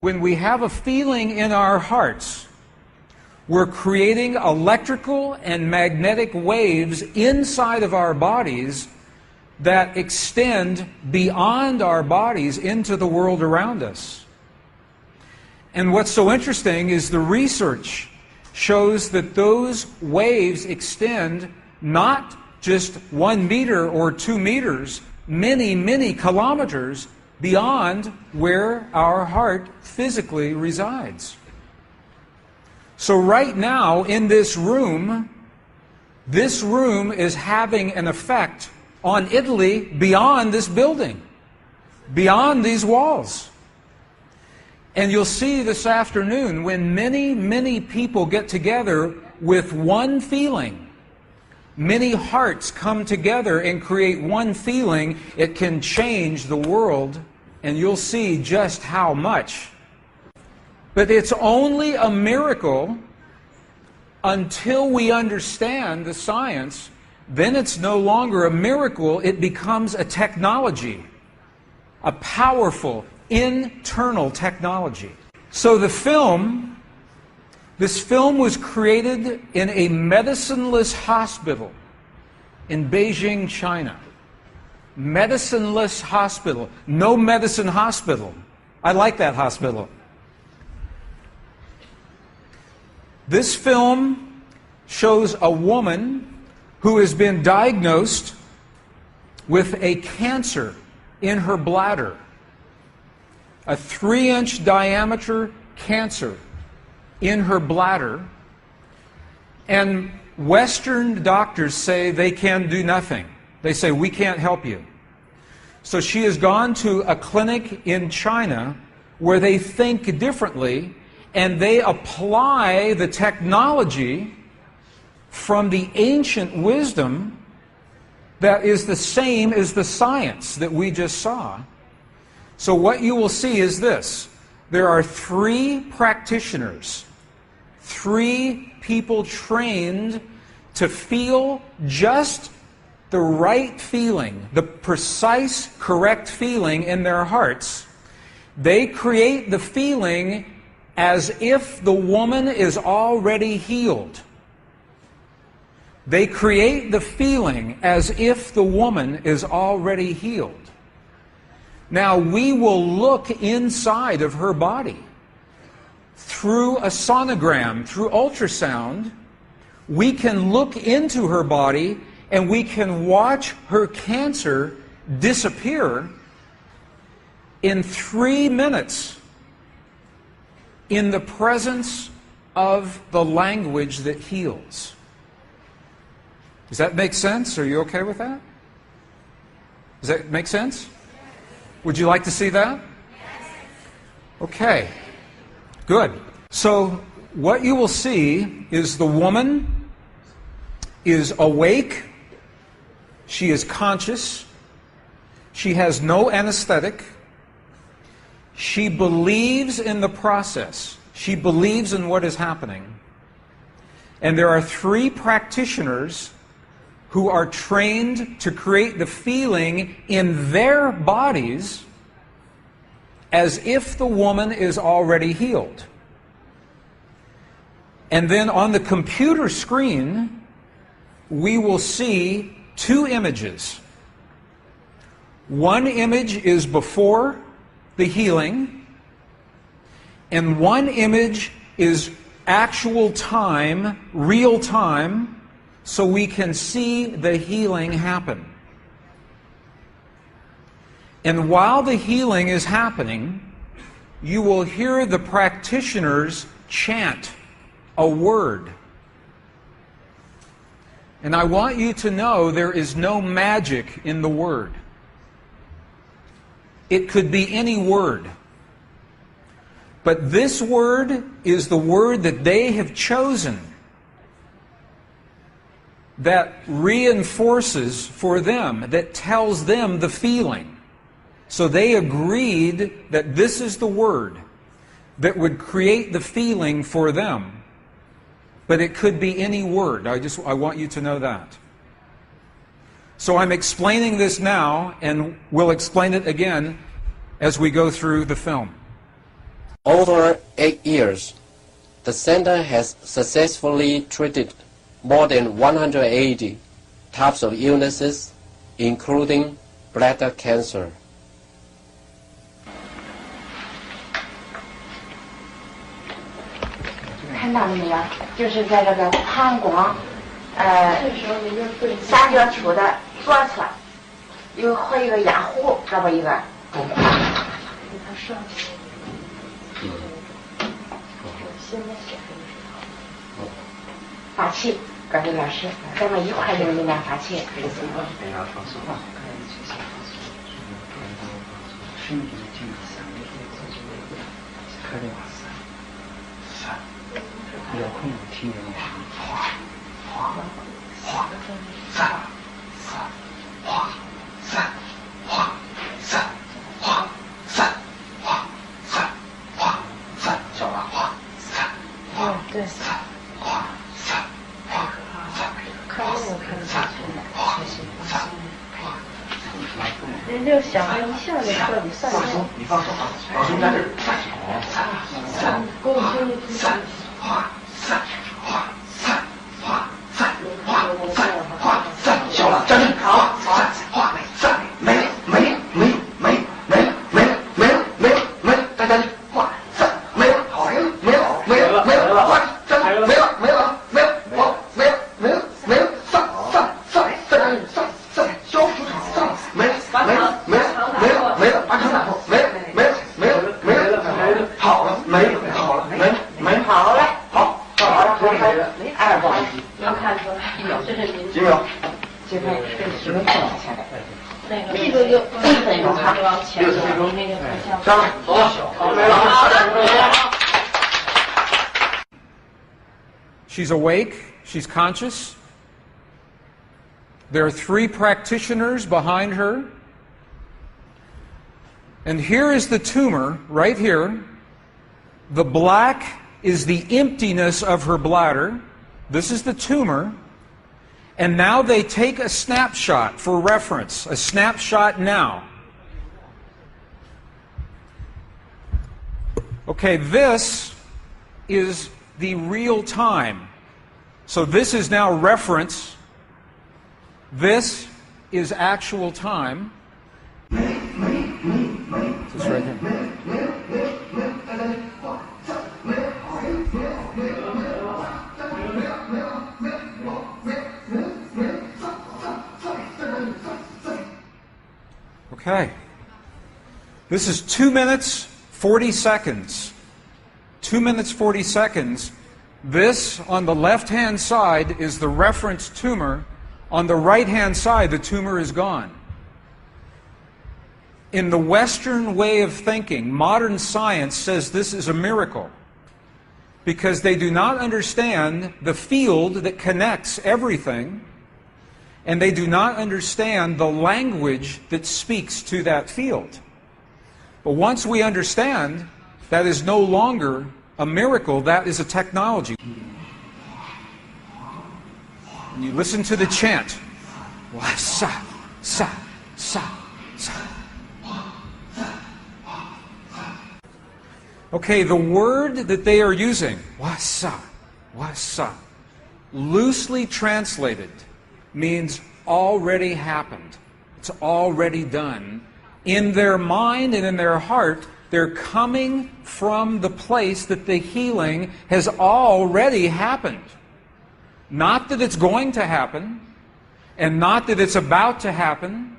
When we have a feeling in our hearts, we're creating electrical and magnetic waves inside of our bodies that extend beyond our bodies into the world around us. And what's so interesting is the research shows that those waves extend not just 1 meter or 2 meters, many, many kilometers beyond where our heart physically resides. So right now in this room is having an effect on Italy beyond this building, beyond these walls. And you'll see this afternoon when many, many people get together with one feeling, many hearts come together and create one feeling, it can change the world, and you'll see just how much. But it's only a miracle until we understand the science. Then it's no longer a miracle, it becomes a technology, a powerful internal technology. So this film was created in a medicineless hospital in Beijing, China. Medicineless hospital. No medicine hospital. I like that hospital. This film shows a woman who has been diagnosed with a cancer in her bladder. A 3-inch diameter cancer in her bladder. And Western doctors say they can do nothing. They say, we can't help you. So she has gone to a clinic in China where they think differently, and they apply the technology from the ancient wisdom that is the same as the science that we just saw. So what you will see is this. There are 3 practitioners, 3 people trained to feel just the right feeling, the precise, correct feeling in their hearts. They create the feeling as if the woman is already healed. They create the feeling as if the woman is already healed. Now, we will look inside of her body through a sonogram, through ultrasound. We can look into her body and we can watch her cancer disappear in 3 minutes in the presence of the language that heals. Does that make sense? Are you okay with that? Does that make sense? Would you like to see that? Okay, good. So what you will see is the woman is awake, she is conscious, she has no anesthetic, she believes in the process, she believes in what is happening. And there are 3 practitioners who are trained to create the feeling in their bodies as if the woman is already healed. And then on the computer screen, we will see 2 images. One image is before the healing, and one image is actual time, real time, so we can see the healing happen. And while the healing is happening, you will hear the practitioners chant a word. And I want you to know there is no magic in the word. It could be any word. But this word is the word that they have chosen that reinforces for them, that tells them the feeling. So they agreed that this is the word that would create the feeling for them. But it could be any word. I want you to know that. So I'm explaining this now, and we'll explain it again as we go through the film. Over 8 years, the center has successfully treated more than 180 types of illnesses, including bladder cancer. 看到了没有？就是在这个膀胱，三角球的左侧有和一个压壶，这么一个。发气，各位老师，咱们一块用力量发气。遥控听人哗哗哗三三哗三哗三哗三哗三哗三，小了哗三哗对三哗三哗三，看我看得下去了，哗三哗。人就想了一下就彻底散了。放松，你放松啊，老师在这儿。三三哗。三哗三哗三哗三哗三，小了站正，好，三哗三，没了没了没了没了没了没了没了没了没了，再站正，哗三没了，好没了没了没了没了，哗站正，没了没了没了，好没了没了没了，三再站正，三消除场三没了没了没了没了没了，完成打破，没了没了没了没了没了，好了没了好了没了没了，好嘞好。2个，能看出来，这是您几秒？几分？10分钟前的。那个密度就1分钟哈，6分钟那个上来，走了，好，没了。She's awake. She's conscious. There are 3 practitioners behind her. And here is the tumor, right here. The black is the emptiness of her bladder. This is the tumor. And now they take a snapshot for reference, a snapshot now. Okay, this is the real time. So this is now reference. This is actual time. This is right here. Okay. This is 2 minutes, 40 seconds. 2 minutes, 40 seconds. This, on the left-hand side, is the reference tumor. On the right-hand side, the tumor is gone. In the Western way of thinking, modern science says this is a miracle because they do not understand the field that connects everything, and they do not understand the language that speaks to that field. But once we understand, that is no longer a miracle, that is a technology. And you listen to the chant. Sa, sa, sa, sa. Okay, the word that they are using, wasa, wasa, loosely translated, means already happened. It's already done. In their mind and in their heart, they're coming from the place that the healing has already happened. Not that it's going to happen, and not that it's about to happen,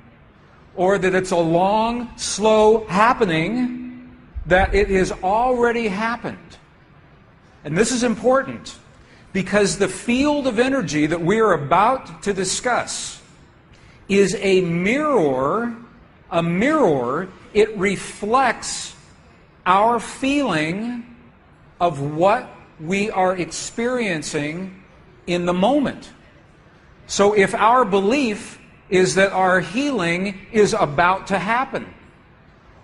or that it's a long, slow happening, that it has already happened. And this is important, because the field of energy that we are about to discuss is a mirror. A mirror, it reflects our feeling of what we are experiencing in the moment. So if our belief is that our healing is about to happen,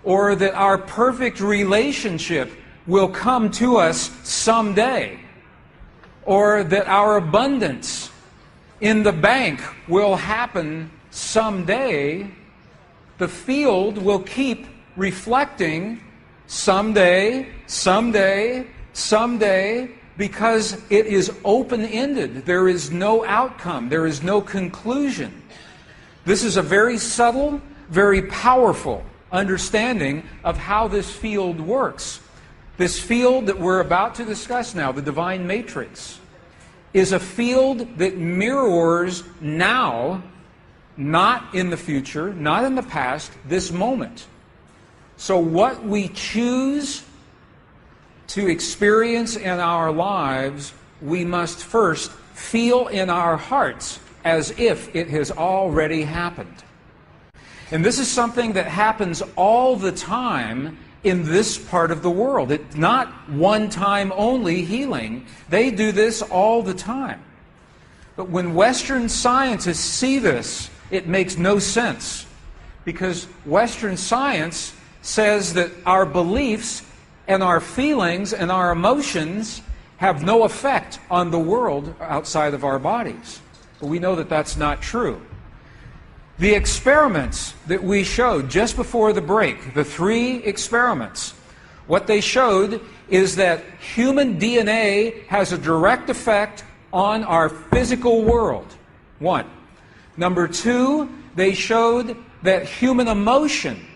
or that our perfect relationship will come to us someday, or that our abundance in the bank will happen someday, the field will keep reflecting someday, someday, someday, because it is open-ended. There is no outcome. There is no conclusion. This is a very subtle, very powerful understanding of how this field works. This field that we're about to discuss now, the divine matrix, is a field that mirrors now, not in the future, not in the past, this moment. So what we choose to experience in our lives, we must first feel in our hearts as if it has already happened. And this is something that happens all the time in this part of the world. It's not one-time only healing. They do this all the time. But when Western scientists see this, it makes no sense, because Western science says that our beliefs and our feelings and our emotions have no effect on the world outside of our bodies. But we know that that's not true. The experiments that we showed just before the break, the 3 experiments, what they showed is that human DNA has a direct effect on our physical world. 1. Number 2, they showed that human emotion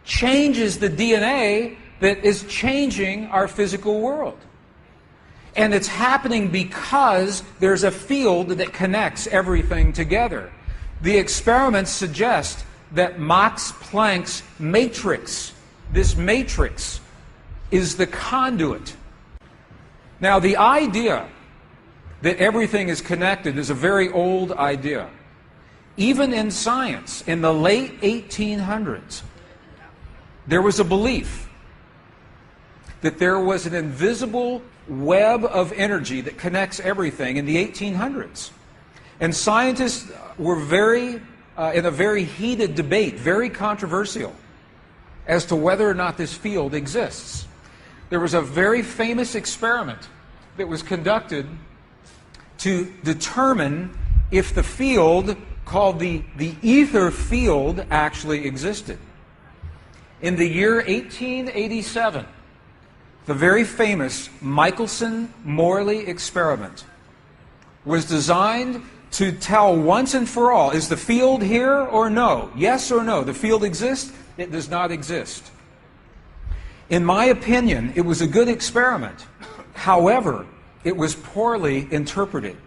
changes the DNA that is changing our physical world. And it's happening because there's a field that connects everything together. The experiments suggest that Max Planck's matrix, this matrix, is the conduit. Now, the idea that everything is connected is a very old idea. Even in science, in the late 1800s, there was a belief that there was an invisible web of energy that connects everything in the 1800s. And scientists were in a very heated debate, very controversial, as to whether or not this field exists. There was a very famous experiment that was conducted to determine if the field called the ether field actually existed. In the year 1887, the very famous Michelson-Morley experiment was designed to tell once and for all, is the field here or no? Yes or no? The field exists? It does not exist. In my opinion, it was a good experiment. However, it was poorly interpreted.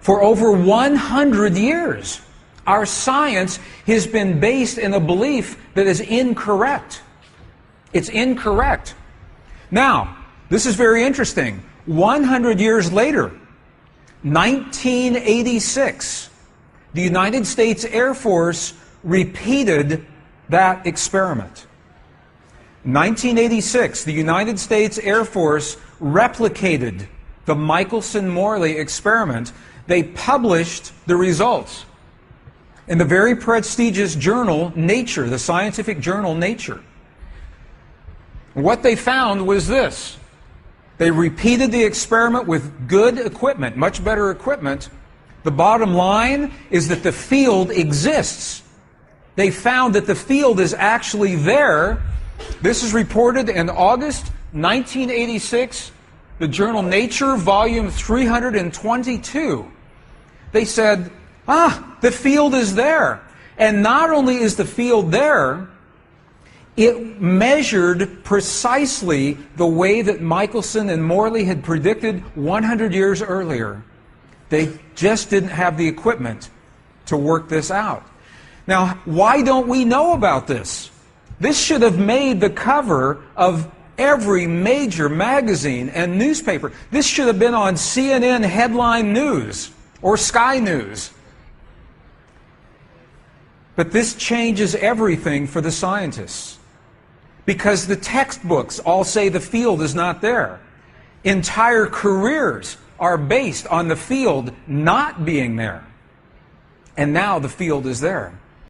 For over 100 years, our science has been based in a belief that is incorrect. It's incorrect. Now, this is very interesting. 100 years later, 1986, the United States Air Force repeated that experiment. 1986, the United States Air Force replicated the Michelson-Morley experiment. They published the results in the very prestigious journal Nature, the scientific journal Nature. What they found was this. They repeated the experiment with good equipment, much better equipment. The bottom line is that the field exists. They found that the field is actually there. This is reported in August 1986, the journal Nature, volume 322. They said, the field is there. And not only is the field there, it measured precisely the way that Michelson and Morley had predicted 100 years earlier. They just didn't have the equipment to work this out. Now, why don't we know about this? This should have made the cover of every major magazine and newspaper. This should have been on CNN headline news or Sky News. But this changes everything for the scientists, because the textbooks all say the field is not there. Entire careers are based on the field not being there. And now the field is there.